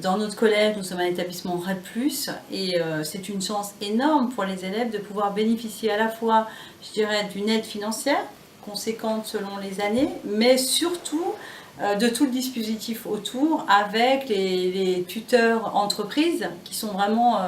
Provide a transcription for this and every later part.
Dans notre collège, nous sommes un établissement RED+, et c'est une chance énorme pour les élèves de pouvoir bénéficier à la fois, je dirais, d'une aide financière conséquente selon les années, mais surtout de tout le dispositif autour avec les tuteurs entreprises qui sont vraiment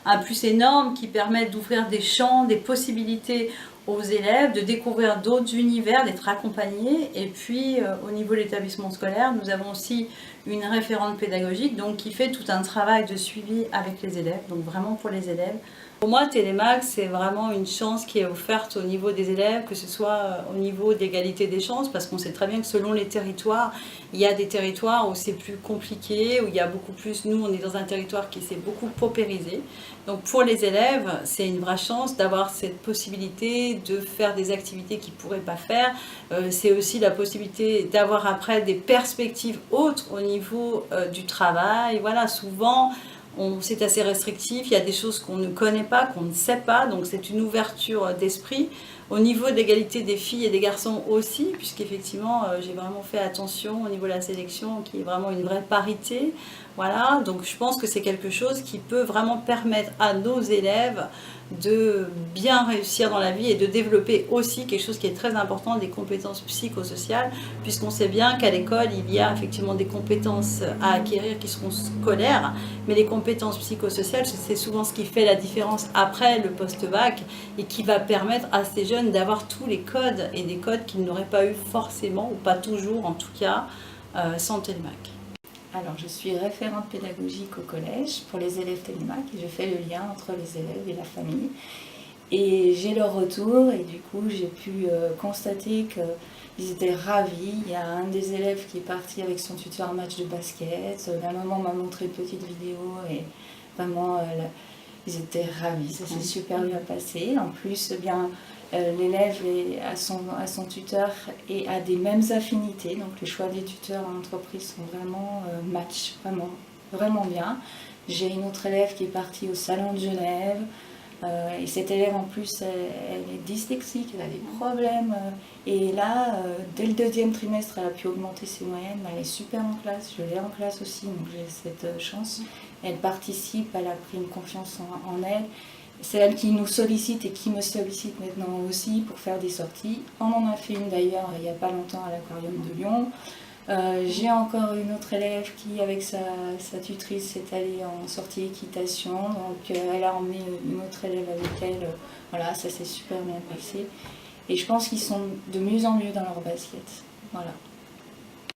un plus énorme, qui permettent d'ouvrir des champs, des possibilités aux élèves, de découvrir d'autres univers, d'être accompagnés. Et puis au niveau de l'établissement scolaire, nous avons aussi une référente pédagogique donc, qui fait tout un travail de suivi avec les élèves, donc vraiment pour les élèves. Pour moi, Télémac, c'est vraiment une chance qui est offerte au niveau des élèves, que ce soit au niveau d'égalité des chances, parce qu'on sait très bien que selon les territoires, il y a des territoires où c'est plus compliqué, où il y a beaucoup plus. Nous, on est dans un territoire qui s'est beaucoup paupérisé. Donc pour les élèves, c'est une vraie chance d'avoir cette possibilité de faire des activités qu'ils ne pourraient pas faire. C'est aussi la possibilité d'avoir après des perspectives autres au niveau du travail. Voilà, souvent, c'est assez restrictif, il y a des choses qu'on ne connaît pas, qu'on ne sait pas, donc c'est une ouverture d'esprit. Au niveau de l'égalité des filles et des garçons aussi, puisqu'effectivement j'ai vraiment fait attention au niveau de la sélection, qui est vraiment une vraie parité. Voilà, donc je pense que c'est quelque chose qui peut vraiment permettre à nos élèves de bien réussir dans la vie et de développer aussi quelque chose qui est très important, des compétences psychosociales, puisqu'on sait bien qu'à l'école, il y a effectivement des compétences à acquérir qui seront scolaires, mais les compétences psychosociales, c'est souvent ce qui fait la différence après le post-bac et qui va permettre à ces jeunes d'avoir tous les codes et des codes qu'ils n'auraient pas eu forcément, ou pas toujours en tout cas, sans Télémac. Alors, je suis référente pédagogique au collège pour les élèves Télémac et je fais le lien entre les élèves et la famille. Et j'ai leur retour et du coup, j'ai pu constater qu'ils étaient ravis. Il y a un des élèves qui est parti avec son tuteur en match de basket. La maman m'a montré une petite vidéo et vraiment, ils étaient ravis. Ça s'est super bien passé. En plus, bien, l'élève a son tuteur et a des mêmes affinités. Donc les choix des tuteurs en entreprise sont vraiment match, vraiment bien. J'ai une autre élève qui est partie au Salon de Genève. Et cette élève en plus, elle est dyslexique, elle a des problèmes. Et là, dès le deuxième trimestre, elle a pu augmenter ses moyennes. Elle est super en classe, je l'ai en classe aussi, donc j'ai cette chance. Elle participe, elle a pris une confiance en elle. C'est elle qui nous sollicite et qui me sollicite maintenant aussi pour faire des sorties. On en a fait une d'ailleurs il n'y a pas longtemps à l'Aquarium de Lyon. J'ai encore une autre élève qui, avec sa tutrice, est allée en sortie équitation. Donc elle a emmené une autre élève avec elle. Voilà, ça s'est super bien passé. Et je pense qu'ils sont de mieux en mieux dans leur basket. Voilà.